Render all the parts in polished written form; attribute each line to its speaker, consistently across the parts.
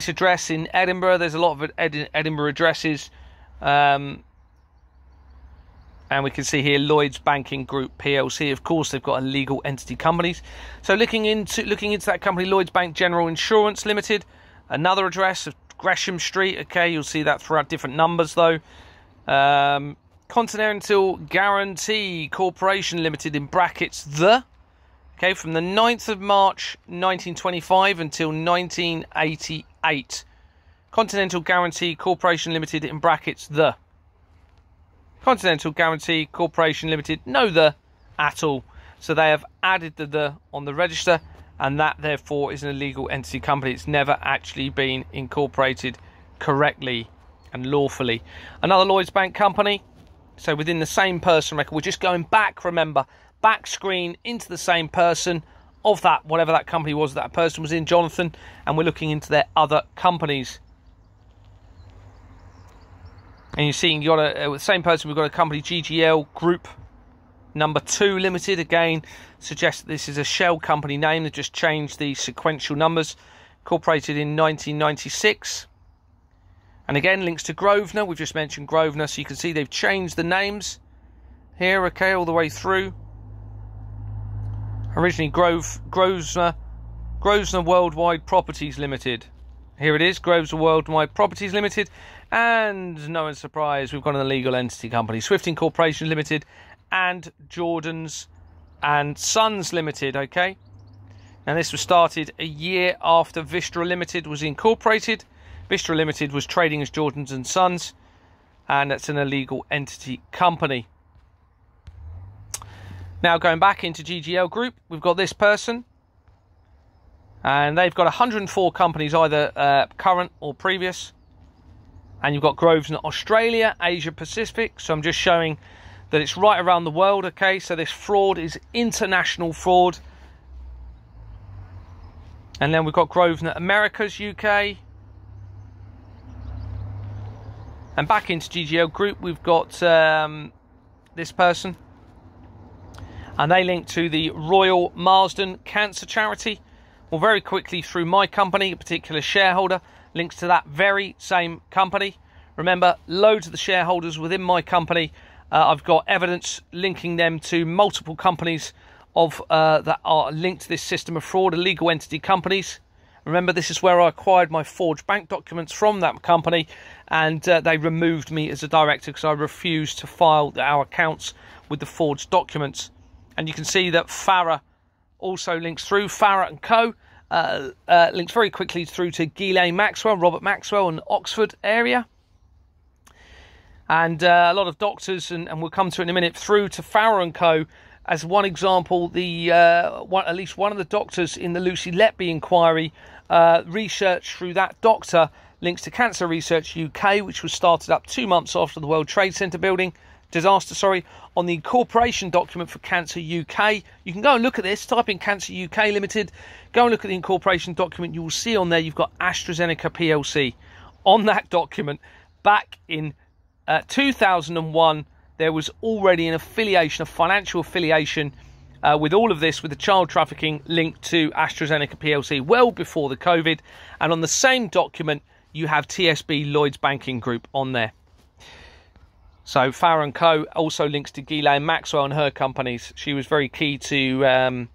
Speaker 1: This address in Edinburgh, there's a lot of Edinburgh addresses. And we can see here Lloyds Banking Group PLC. Of course, they've got a legal entity companies. So looking into that company, Lloyds Bank General Insurance Limited, another address of Gresham Street. Okay, you'll see that throughout different numbers though. Continental Guarantee Corporation Limited in brackets the. Okay, from the 9th of March 1925 until 1988. Continental Guarantee Corporation Limited in brackets the. Continental Guarantee Corporation Limited, no the at all. So they have added the on the register, and that therefore is an illegal entity company. It's never actually been incorporated correctly and lawfully. Another Lloyds Bank company, so within the same person record. We're just going back, remember, back screen into the same person of that, whatever that company was that person was in, Jonathan, and we're looking into their other companies. And you're seeing, you got with the same person, we've got a company, GGL Group Number 2 Limited. Again, suggests that this is a shell company name. They just changed the sequential numbers. Incorporated in 1996. And again, links to Grosvenor. We've just mentioned Grosvenor, so you can see they've changed the names here, okay, all the way through. Originally Grosvenor Worldwide Properties Limited. Here it is, Grosvenor Worldwide Properties Limited. And no one's surprised, we've got an illegal entity company, Swift Incorporation Limited and Jordan's and Sons Limited, okay? Now this was started a year after Vistra Limited was incorporated. Vistra Limited was trading as Jordan's and Sons, and that's an illegal entity company. Now going back into GGL Group, we've got this person, and they've got 104 companies, either current or previous. And you've got Grosvenor, Australia, Asia Pacific. So I'm just showing that it's right around the world, okay? So this fraud is international fraud. And then we've got Grosvenor, Americas, UK. And back into GGL Group, we've got this person. And they link to the Royal Marsden Cancer Charity. Well, very quickly through my company, a particular shareholder links to that very same company. Remember, loads of the shareholders within my company, I've got evidence linking them to multiple companies of that are linked to this system of fraud, illegal entity companies. Remember, this is where I acquired my forged bank documents from that company, and they removed me as a director because I refused to file our accounts with the forged documents. And you can see that Farah also links through, Farah and Co. Links very quickly through to Ghislaine Maxwell, Robert Maxwell in Oxford area. And a lot of doctors, and we'll come to it in a minute, through to Farah and Co. As one example, at least one of the doctors in the Lucy Letby inquiry, research through that doctor links to Cancer Research UK, which was started up 2 months after the World Trade Center disaster, on the incorporation document for Cancer UK. You can go and look at this, type in Cancer UK Limited, go and look at the incorporation document. You will see on there you've got AstraZeneca PLC. On that document, back in 2001, there was already an affiliation, a financial affiliation with all of this, with the child trafficking linked to AstraZeneca PLC, well before the COVID. And on the same document, you have TSB Lloyds Banking Group on there. So Farah & Co. also links to Ghislaine Maxwell and her companies. She was very key to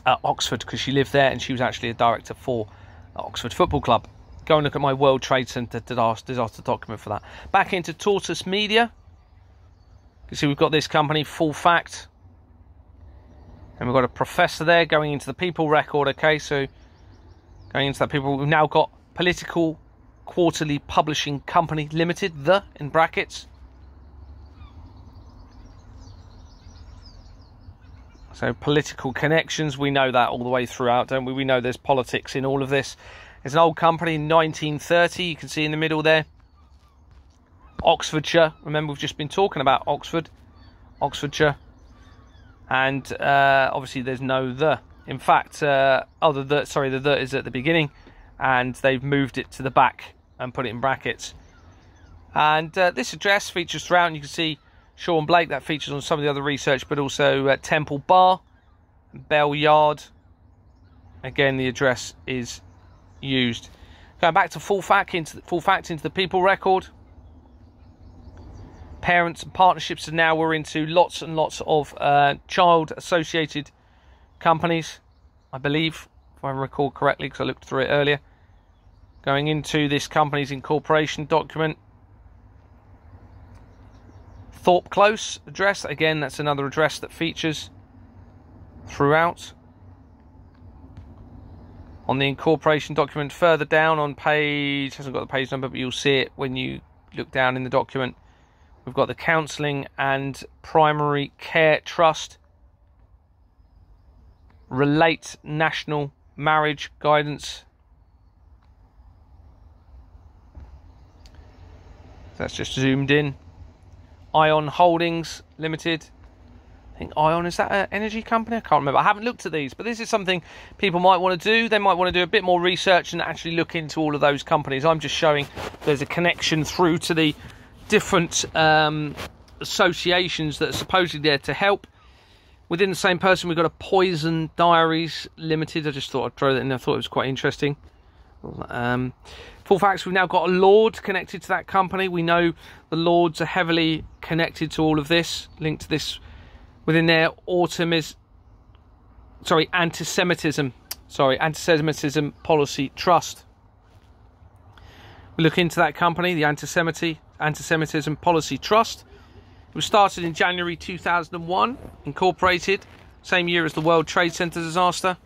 Speaker 1: Oxford, because she lived there and she was actually a director for Oxford Football Club. Go and look at my World Trade Center disaster document for that. Back into Tortoise Media. You can see we've got this company, Full Fact. And we've got a professor there going into the People record, okay? So going into that People, we've now got Political Quarterly Publishing Company Limited, the in brackets. So political connections, we know that all the way throughout, don't we? We know there's politics in all of this. It's an old company, 1930, you can see in the middle there. Oxfordshire, remember we've just been talking about Oxfordshire. And obviously there's no the. In fact, the the is at the beginning, and they've moved it to the back and put it in brackets. And this address features throughout, and you can see Shaw and Blake, that features on some of the other research, but also Temple Bar, Bell Yard, again, the address is used. Going back to full fact into the people record. Parents and partnerships, and now we're into lots and lots of child associated companies, I believe, if I recall correctly, because I looked through it earlier. Going into this company's incorporation document. Thorpe Close address, again, that's another address that features throughout. On the incorporation document, further down on page, hasn't got the page number, but you'll see it when you look down in the document. We've got the Counselling and Primary Care Trust, Relate National Marriage Guidance. That's just zoomed in. Ion Holdings Limited. I think Ion, is that an energy company? I can't remember. I haven't looked at these, but this is something people might want to do. They might want to do a bit more research and actually look into all of those companies. I'm just showing there's a connection through to the different associations that are supposedly there to help. Within the same person, we've got a Poison Diaries Limited. I just thought I'd throw that in. I thought it was quite interesting. Full facts, we've now got a Lord connected to that company. We know the Lords are heavily connected to all of this, linked to this within their Anti-Semitism Policy Trust. We look into that company, the Anti-Semitism Policy Trust. It was started in January 2001, incorporated, same year as the World Trade Center disaster.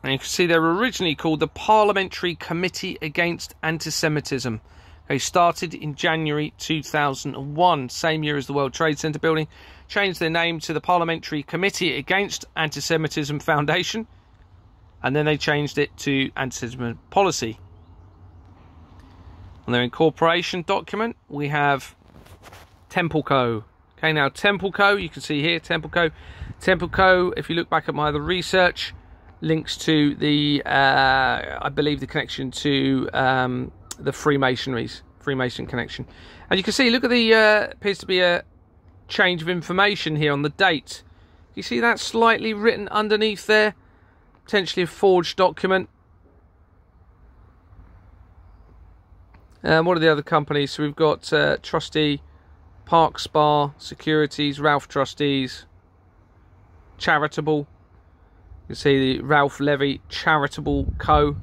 Speaker 1: And you can see they were originally called the Parliamentary Committee Against Anti-Semitism. They started in January 2001, same year as the World Trade Center building. Changed their name to the Parliamentary Committee Against Anti-Semitism Foundation. And then they changed it to Anti-Semitism Policy. On their incorporation document, we have Templeco. Okay, now Templeco, you can see here, Templeco. Templeco, if you look back at my other research, links to the, I believe, the connection to the Freemason connection. And you can see, look at the, appears to be a change of information here on the date. You see that slightly written underneath there? Potentially a forged document. What are the other companies? So we've got Trustee, Park Spa, Securities, Ralph Trustees, Charitable. You can see the Ralph Levy Charitable Co.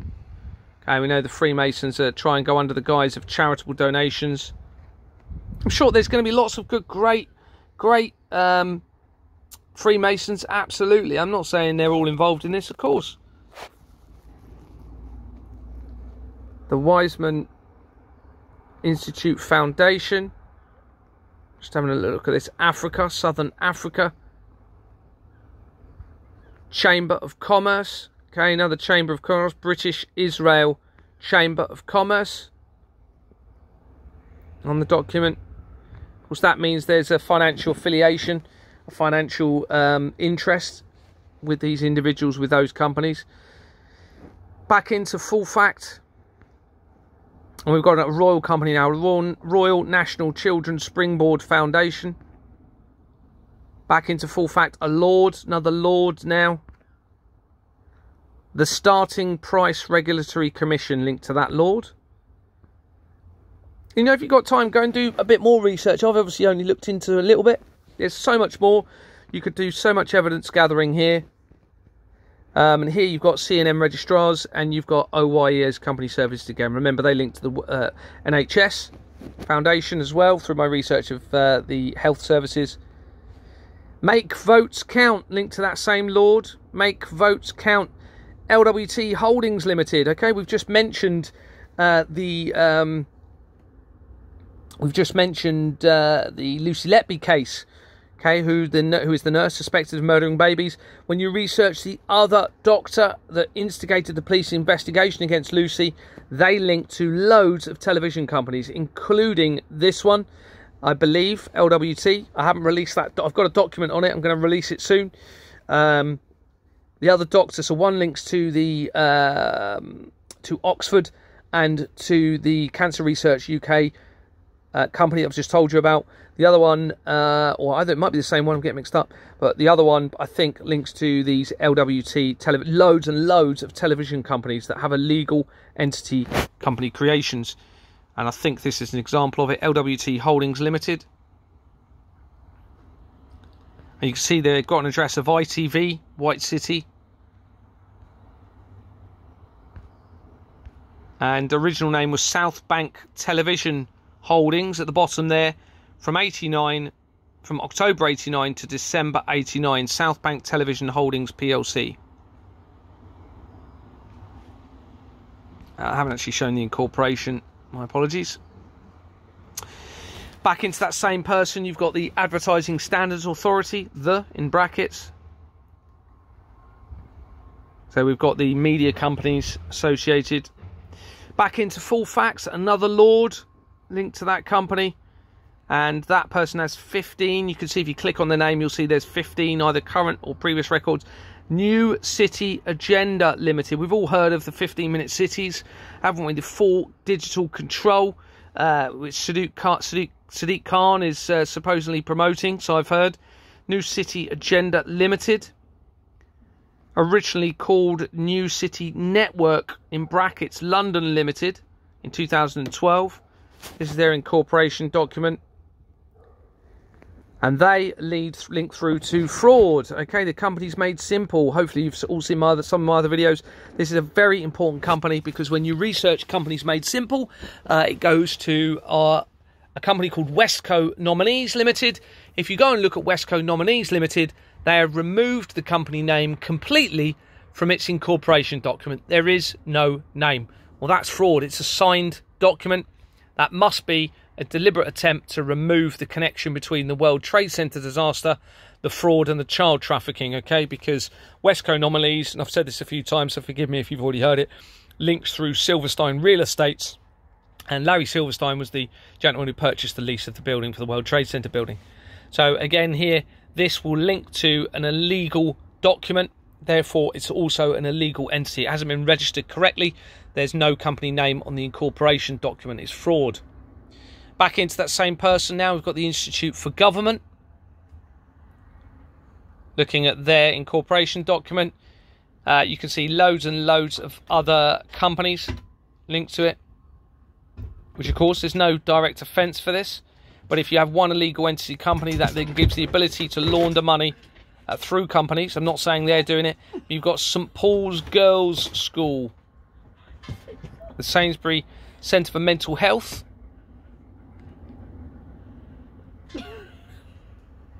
Speaker 1: Okay, we know the Freemasons try and go under the guise of charitable donations. I'm sure there's going to be lots of good, great Freemasons. Absolutely. I'm not saying they're all involved in this, of course. The Wiseman Institute Foundation. Just having a look at this. Africa, Southern Africa. Chamber of Commerce. Okay, another Chamber of Commerce. British Israel Chamber of Commerce. On the document. Of course, that means there's a financial affiliation, a financial interest with these individuals, with those companies. Back into full fact. And we've got a royal company now, Royal National Children's Springboard Foundation. Back into full fact, a Lord, another Lord now. The Starting Price Regulatory Commission, linked to that Lord. You know, if you've got time, go and do a bit more research. I've obviously only looked into a little bit. There's so much more. You could do so much evidence gathering here. And here you've got C&M registrars, and you've got OYE as company services again. Remember, they link to the NHS Foundation as well, through my research of the health services. Make Votes Count, linked to that same Lord. Make Votes Count. LWT Holdings Limited. Okay, we've just mentioned the Lucy Letby case. Okay, who is the nurse suspected of murdering babies. When you research the other doctor that instigated the police investigation against Lucy, they link to loads of television companies, including this one, I believe, LWT. I haven't released that. I've got a document on it. I'm going to release it soon. The other doctor, so one links to the to Oxford and to the Cancer Research UK. company I've just told you about. The other one, or either it might be the same one, I'm getting mixed up, but the other one I think links to these LWT loads and loads of television companies that have a legal entity company creations. And I think this is an example of it. LWT Holdings Limited. And you can see they've got an address of ITV, White City. And the original name was South Bank Television Holdings at the bottom there. From October 89 to December 89, South Bank Television Holdings PLC. I haven't actually shown the incorporation. My apologies. Back into that same person, you've got the Advertising Standards Authority, in brackets. So we've got the media companies associated. Back into Full Facts, another Lord linked to that company. And that person has 15. You can see if you click on the name, you'll see there's 15 either current or previous records. New City Agenda Limited. We've all heard of the 15-minute cities, haven't we? The full digital control, which Sadiq Khan is supposedly promoting, so I've heard. New City Agenda Limited. Originally called New City Network, in brackets, London Limited, in 2012. This is their incorporation document. And they link through to fraud. Okay, the company's made simple. Hopefully you've all seen some of my other videos. This is a very important company because when you research companies made simple, it goes to a company called Westco Nominees Limited. If you go and look at Westco Nominees Limited, they have removed the company name completely from its incorporation document. There is no name. Well, that's fraud. It's a signed document. That must be a deliberate attempt to remove the connection between the World Trade Center disaster, the fraud and the child trafficking, okay? Because Westco Nominees, and I've said this a few times, so forgive me if you've already heard it, links through Silverstein Real Estates, and Larry Silverstein was the gentleman who purchased the lease of the building for the World Trade Center building. So again here, this will link to an illegal document, therefore it's also an illegal entity. It hasn't been registered correctly. There's no company name on the incorporation document. It's fraud. Back into that same person now, we've got the Institute for Government. Looking at their incorporation document, you can see loads and loads of other companies linked to it, which of course there's no direct offence for this. But if you have one illegal entity company, that then gives the ability to launder money through companies. I'm not saying they're doing it. You've got St Paul's Girls' School, the Sainsbury Centre for Mental Health,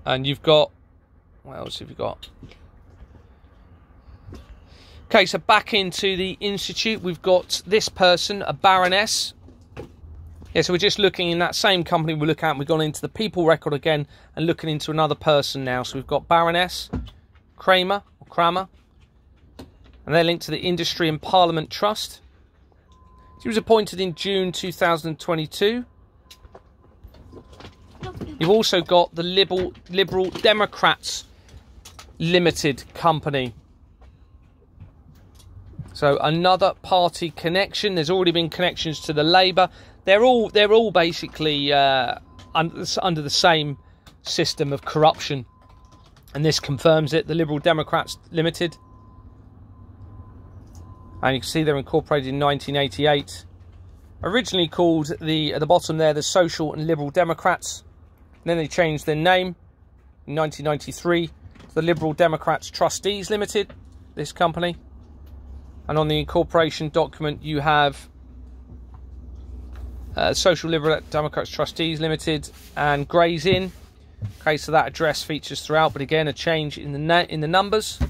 Speaker 1: and you've got, what else have you got? Okay, so back into the institute, we've got this person, a baroness. Yeah, so we're just looking in that same company we look at, and we've gone into the people record again and looking into another person now. So we've got Baroness Kramer, and they're linked to the Industry and Parliament Trust. She was appointed in June 2022. You've also got the Liberal Democrats Limited Company. So another party connection. There's already been connections to the Labour. They're all basically under the same system of corruption, and this confirms it. The Liberal Democrats Limited, and you can see they're incorporated in 1988. Originally called at the bottom there the Social and Liberal Democrats. And then they changed their name in 1993 to the Liberal Democrats Trustees Limited. This company, and on the incorporation document you have Social Liberal Democrats Trustees Limited and Gray's Inn. Okay, so that address features throughout, but again a change in the numbers.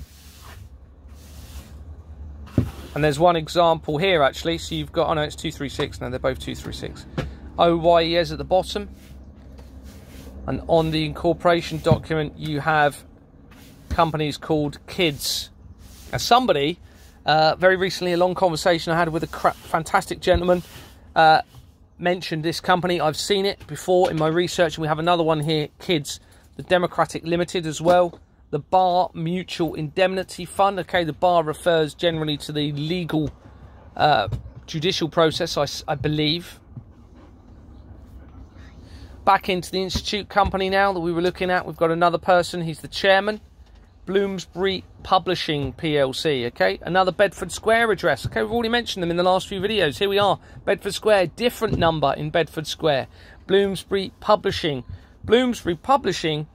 Speaker 1: And there's one example here actually. So you've got, oh no, it's 236. No, they're both 236. OYES at the bottom. And on the incorporation document you have companies called Kids. Now somebody very recently, a long conversation I had with a fantastic gentleman, mentioned this company. I've seen it before in my research, and we have another one here, Kids, the Democratic Limited as well. The Bar Mutual Indemnity Fund. Okay, the bar refers generally to the legal judicial process, I believe. Back into the Institute company now that we were looking at. We've got another person. He's the chairman. Bloomsbury Publishing PLC, okay? Another Bedford Square address. Okay, we've already mentioned them in the last few videos. Here we are, Bedford Square, different number in Bedford Square. Bloomsbury Publishing. Bloomsbury Publishing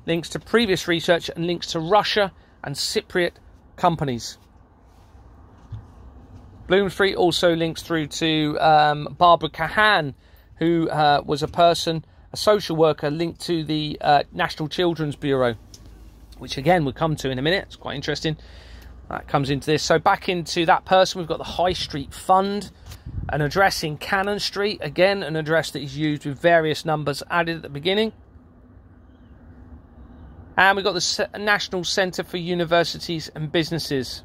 Speaker 1: links to previous research and links to Russia and Cypriot companies. Bloomsbury also links through to Barbara Kahan, who was a social worker linked to the National Children's Bureau, which again we'll come to in a minute. It's quite interesting. That comes into this. So back into that person, we've got the High Street Fund, an address in Cannon Street, again an address that is used with various numbers added at the beginning. And we've got the National Centre for Universities and Businesses.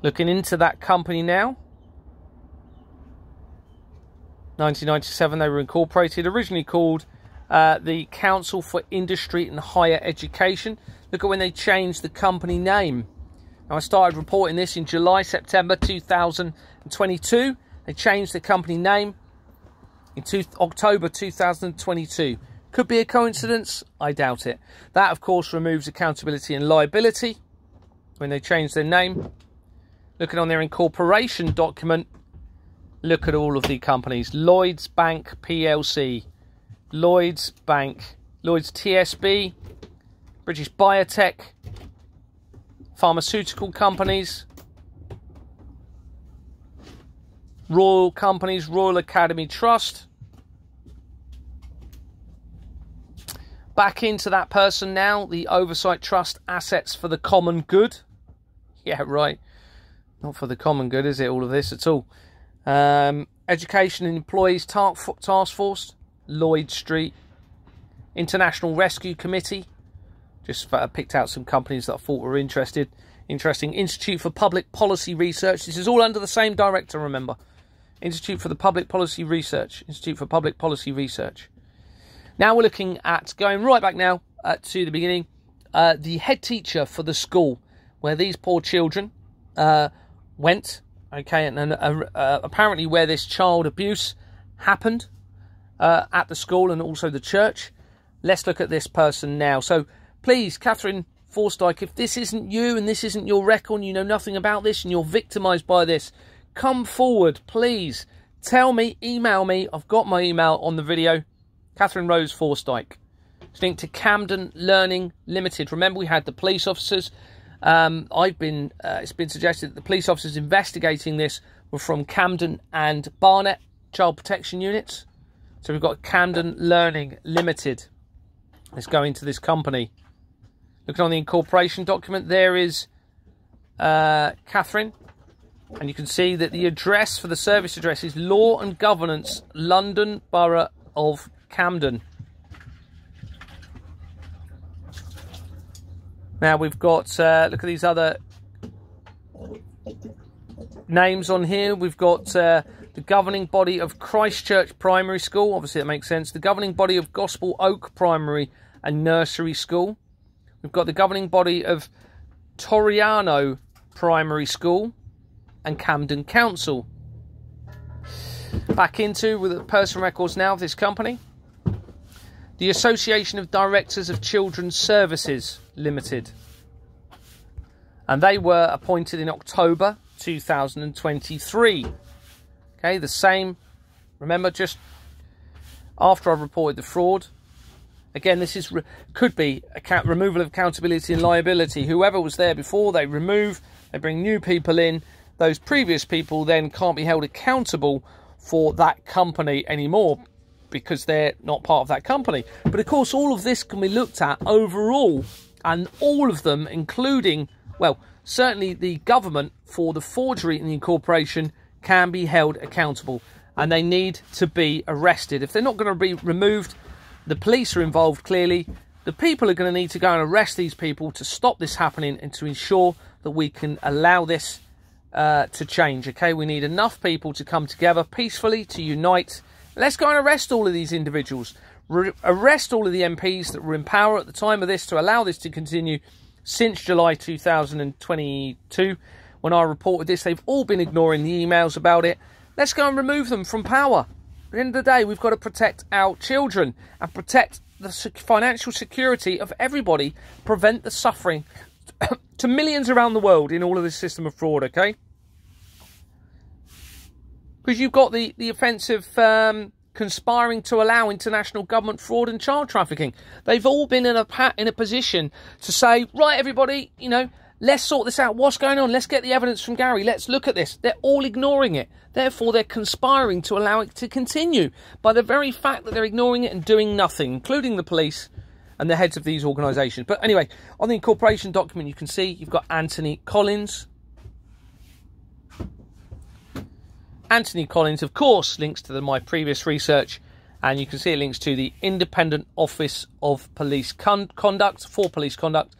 Speaker 1: Looking into that company now. 1997 they were incorporated, originally called the Council for Industry and Higher Education. Look at when they changed the company name. Now I started reporting this in September 2022. They changed the company name in October 2022. Could be a coincidence? I doubt it. That of course removes accountability and liability when they change their name. Looking on their incorporation document, look at all of the companies. Lloyds Bank PLC, Lloyds Bank, Lloyds TSB, British Biotech, pharmaceutical companies, Royal Companies, Royal Academy Trust. Back into that person now, the Oversight Trust, Assets for the Common Good. Yeah, right. Not for the common good, is it, all of this at all? Education and Employees Task Force, Lloyd Street. International Rescue Committee. Just picked out some companies that I thought were interesting. Institute for Public Policy Research. This is all under the same director, remember. Institute for the Public Policy Research. Institute for Public Policy Research. Now we're looking at, going right back now to the beginning, the head teacher for the school where these poor children went, okay, and apparently where this child abuse happened at the school and also the church. Let's look at this person now. So please, Catherine Forsyth, if this isn't you and this isn't your record and you know nothing about this and you're victimised by this, come forward, please. Tell me, email me. I've got my email on the video. Catherine Rose Forsyth. It's linked to Camden Learning Limited. Remember, we had the police officers. It's been suggested that the police officers investigating this were from Camden and Barnet Child Protection Units. So we've got Camden Learning Limited. Let's go into this company. Looking on the incorporation document, there is Catherine. And you can see that the address for the service address is Law and Governance, London Borough of Camden. Now we've got, look at these other names on here. We've got the governing body of Christchurch Primary School. Obviously that makes sense. The governing body of Gospel Oak Primary and Nursery School. We've got the governing body of Toriano Primary School and Camden Council. Back into with the personal records now of this company. The Association of Directors of Children's Services Limited. And they were appointed in October 2023. Okay, the same, remember, just after I reported the fraud. Again, this is could be removal of accountability and liability. Whoever was there before, they remove, they bring new people in. Those previous people then can't be held accountable for that company anymore because they're not part of that company. But of course, all of this can be looked at overall, and all of them, including, well, certainly the government for the forgery in the incorporation, can be held accountable, and they need to be arrested. If they're not going to be removed, the police are involved clearly. The people are going to need to go and arrest these people to stop this happening and to ensure that we can allow this to change. Okay, we need enough people to come together peacefully, to unite. Let's go and arrest all of these individuals. Arrest all of the MPs that were in power at the time of this to allow this to continue since July 2022. When I reported this, they've all been ignoring the emails about it. Let's go and remove them from power. the end of the day, we've got to protect our children and protect the financial security of everybody, prevent the suffering to millions around the world in all of this system of fraud, okay? Because you've got the offence of conspiring to allow international government fraud and child trafficking. They've all been in a position to say, right, everybody, you know, let's sort this out. What's going on? Let's get the evidence from Gary. Let's look at this. They're all ignoring it. Therefore, they're conspiring to allow it to continue by the very fact that they're ignoring it and doing nothing, including the police and the heads of these organisations. But anyway, on the incorporation document, you can see you've got Anthony Collins. Anthony Collins, of course, links to my previous research, and you can see it links to the Independent Office of Police Conduct, for Police Conduct,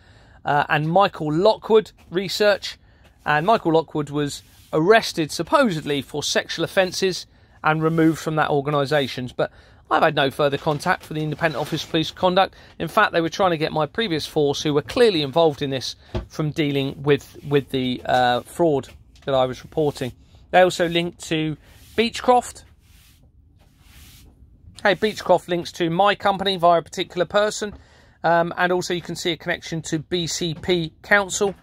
Speaker 1: and Michael Lockwood research. And Michael Lockwood was arrested, supposedly, for sexual offences and removed from that organisation. But I've had no further contact for the Independent Office of Police Conduct. In fact, they were trying to get my previous force, who were clearly involved in this, from dealing with the fraud that I was reporting. They also link to Beechcroft. Hey, Beechcroft links to my company via a particular person. And also you can see a connection to BCP Council.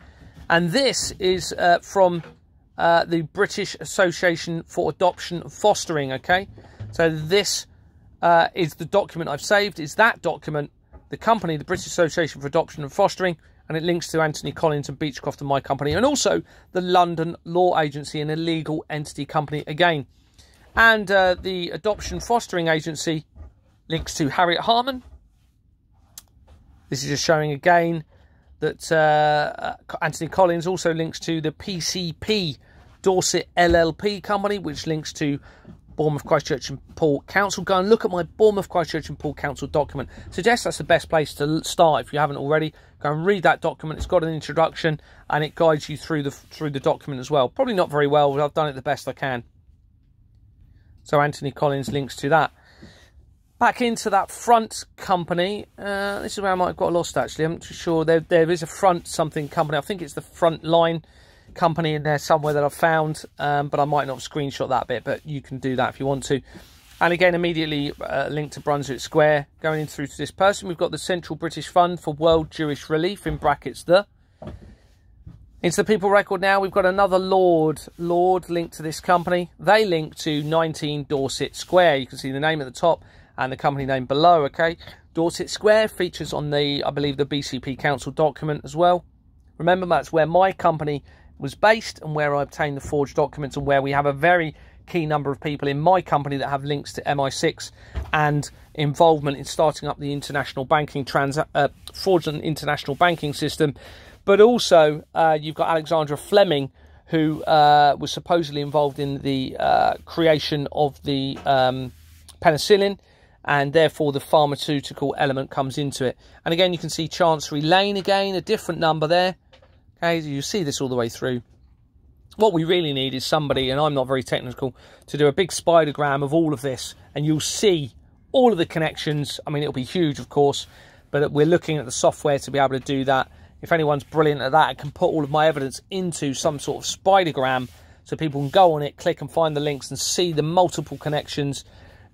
Speaker 1: And this is from the British Association for Adoption and Fostering, okay? So this is the document I've saved. Is that document, the company, the British Association for Adoption and Fostering, and it links to Anthony Collins and Beechcroft and my company, and also the London Law Agency, and a legal entity company again. And the Adoption Fostering Agency links to Harriet Harman. This is just showing again that Anthony Collins also links to the PCP Dorset LLP company, which links to Bournemouth, Christchurch and Poole Council. Go and look at my Bournemouth, Christchurch and Poole Council document. Suggest that's the best place to start if you haven't already. Go and read that document. It's got an introduction and it guides you through the document as well. Probably not very well, but I've done it the best I can. So Anthony Collins links to that. Back into that front company. This is where I might have got lost, actually. I'm not too sure. There is a front something company. I think it's the Front Line company in there somewhere that I've found. But I might not screenshot that bit. But you can do that if you want to. And again, immediately linked to Brunswick Square. Going in through to this person, we've got the Central British Fund for World Jewish Relief, in brackets the. Into the People Record now, we've got another Lord linked to this company. They link to 19 Dorset Square. You can see the name at the top and the company name below, okay? Dorset Square features on the, I believe, the BCP Council document as well. Remember, that's where my company was based and where I obtained the forged documents, and where we have a very key number of people in my company that have links to MI6 and involvement in starting up the international banking fraudulent international banking system. But also, you've got Alexandra Fleming, who was supposedly involved in the creation of the penicillin, and therefore the pharmaceutical element comes into it. And again, you can see Chancery Lane again, a different number there. Okay, you see this all the way through. What we really need is somebody, and I'm not very technical, to do a big spidergram of all of this, and you'll see all of the connections. I mean, it'll be huge, of course, but we're looking at the software to be able to do that. If anyone's brilliant at that, I can put all of my evidence into some sort of spidergram so people can go on it, click and find the links and see the multiple connections.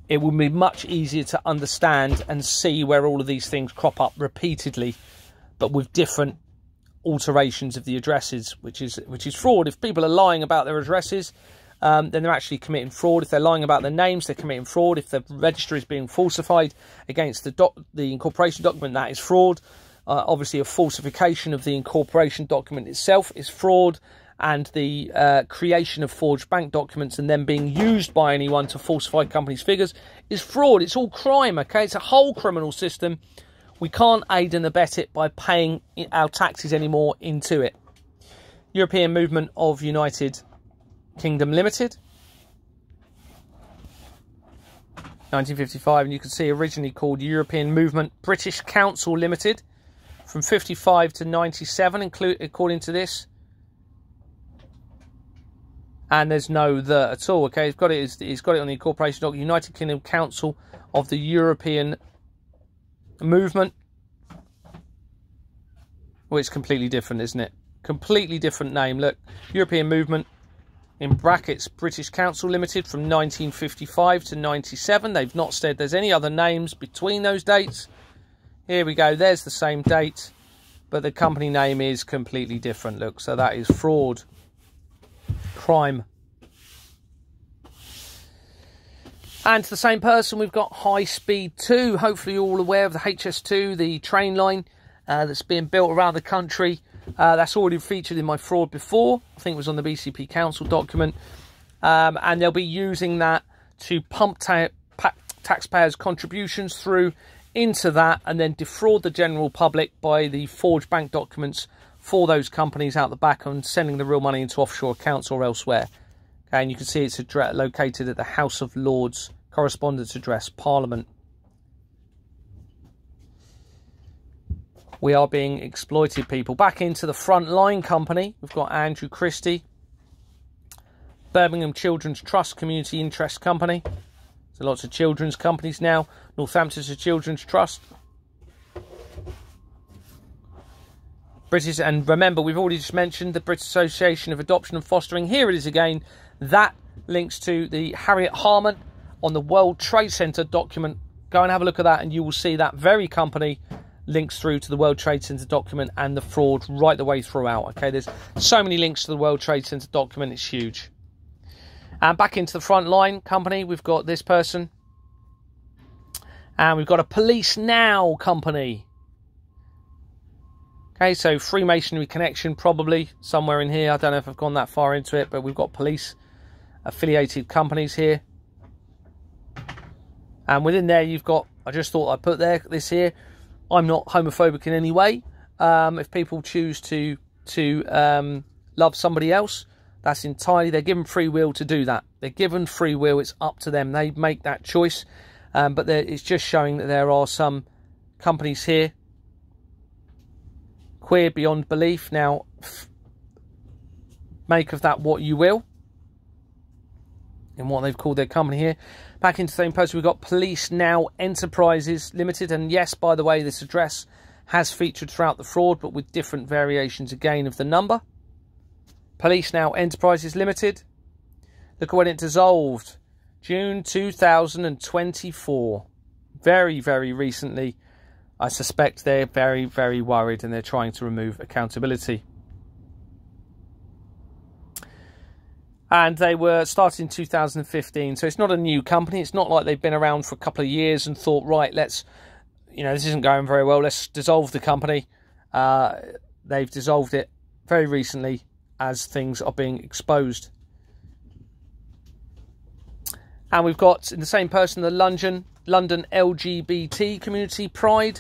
Speaker 1: It will be much easier to understand and see where all of these things crop up repeatedly, but with different alterations of the addresses, which is fraud. If people are lying about their addresses, then they're actually committing fraud. If they're lying about their names, they're committing fraud. If the register is being falsified against the incorporation document, that is fraud. Obviously, a falsification of the incorporation document itself is fraud, and the creation of forged bank documents and then being used by anyone to falsify companies' figures is fraud. It's all crime, okay? It's a whole criminal system. We can't aid and abet it by paying our taxes anymore into it. European Movement of United Kingdom Limited, 1955, and you can see originally called European Movement British Council Limited, from 55 to 97, according to this. And there's no the at all, okay? He's got it on the incorporation document. United Kingdom Council of the European Movement. Well, it's completely different, isn't it? Completely different name. Look, European Movement. in brackets British Council Limited from 1955 to 97. They've not said there's any other names between those dates. Here we go, there's the same date, but the company name is completely different. Look, so that is fraud, crime. And to the same person, we've got High Speed 2. Hopefully you're all aware of the HS2, the train line that's being built around the country. That's already featured in my fraud before. I think it was on the BCP Council document. And they'll be using that to pump taxpayers' contributions through into that and then defraud the general public by the forged bank documents for those companies out the back and sending the real money into offshore accounts or elsewhere. Okay, and you can see it's located at the House of Lords, Correspondence Address, Parliament. We are being exploited, people. Back into the Frontline Company, we've got Andrew Christie, Birmingham Children's Trust Community Interest Company. So lots of children's companies now. Northamptonshire Children's Trust. British, and remember, we've already just mentioned the British Association of Adoption and Fostering. Here it is again. That links to the Harriet Harman on the World Trade Center document. Go and have a look at that and you will see that very company links through to the World Trade Center document and the fraud right the way throughout. Okay, there's so many links to the World Trade Center document, it's huge. And back into the Frontline Company, we've got this person. And we've got a Police Now company. Okay, so Freemasonry connection probably somewhere in here. I don't know if I've gone that far into it, but we've got police affiliated companies here. And within there you've got, I just thought I'd put this here. I'm not homophobic in any way. If people choose to love somebody else, that's entirely, they're given free will to do that. They're given free will, it's up to them. They make that choice. But it's just showing that there are some companies here. Queer beyond belief. Now, make of that what you will. In what they've called their company here. Back into the same post, we've got Police Now Enterprises Limited. And yes, by the way, this address has featured throughout the fraud, but with different variations again of the number. Police Now Enterprises Limited. Look at when it dissolved. June 2024. Very, very recently. I suspect they're very, very worried and they're trying to remove accountability. And they were started in 2015. So it's not a new company. It's not like they've been around for a couple of years and thought, right, let's, this isn't going very well. Let's dissolve the company. They've dissolved it very recently as things are being exposed. And we've got, in the same person, the London LGBT Community Pride.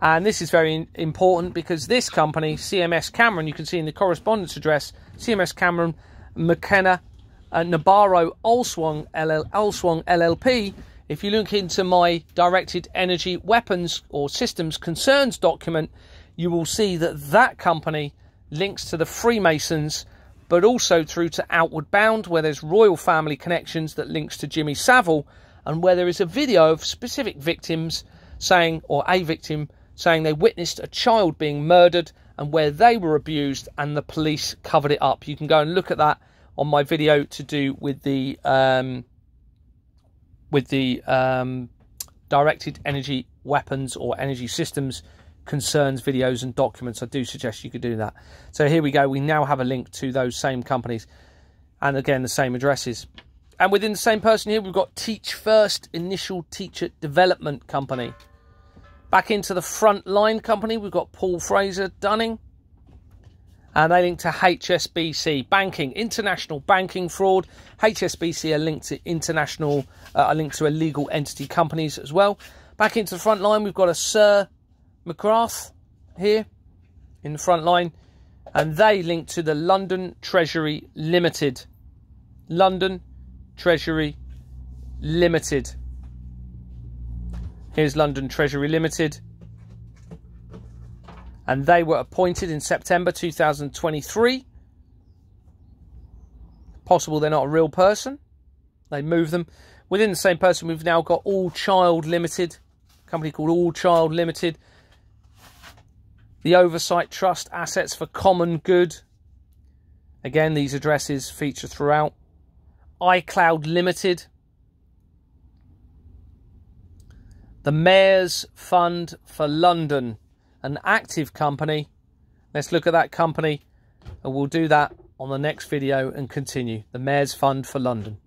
Speaker 1: And this is very important because this company, CMS Cameron, you can see in the correspondence address, CMS Cameron, McKenna, Nabarro, Olswong LLP. If you look into my Directed Energy Weapons or Systems Concerns document, you will see that that company links to the Freemasons, but also through to Outward Bound, where there's royal family connections that links to Jimmy Savile, and where there is a video of specific victims saying, or a victim saying they witnessed a child being murdered and where they were abused and the police covered it up. You can go and look at that on my video to do with the Directed Energy Weapons or Energy Systems Concerns videos and documents. I do suggest you could do that. So here we go. We now have a link to those same companies and again the same addresses. And within the same person here, we've got Teach First Initial Teacher Development Company. Back into the Frontline Company, we've got Paul Fraser Dunning. And they link to HSBC Banking, international banking fraud. HSBC are linked to international, are linked to illegal entity companies as well. Back into the Frontline, we've got a Sir McGrath here in the Frontline. And they link to the London Treasury Limited. London Treasury Limited. Here's London Treasury Limited. And they were appointed in September 2023. Possible they're not a real person. They move them. Within the same person, we've now got All Child Limited. A company called All Child Limited. The Oversight Trust Assets for Common Good. Again, these addresses feature throughout. iCloud Limited. The Mayor's Fund for London, an active company. Let's look at that company, and we'll do that on the next video and continue. The Mayor's Fund for London.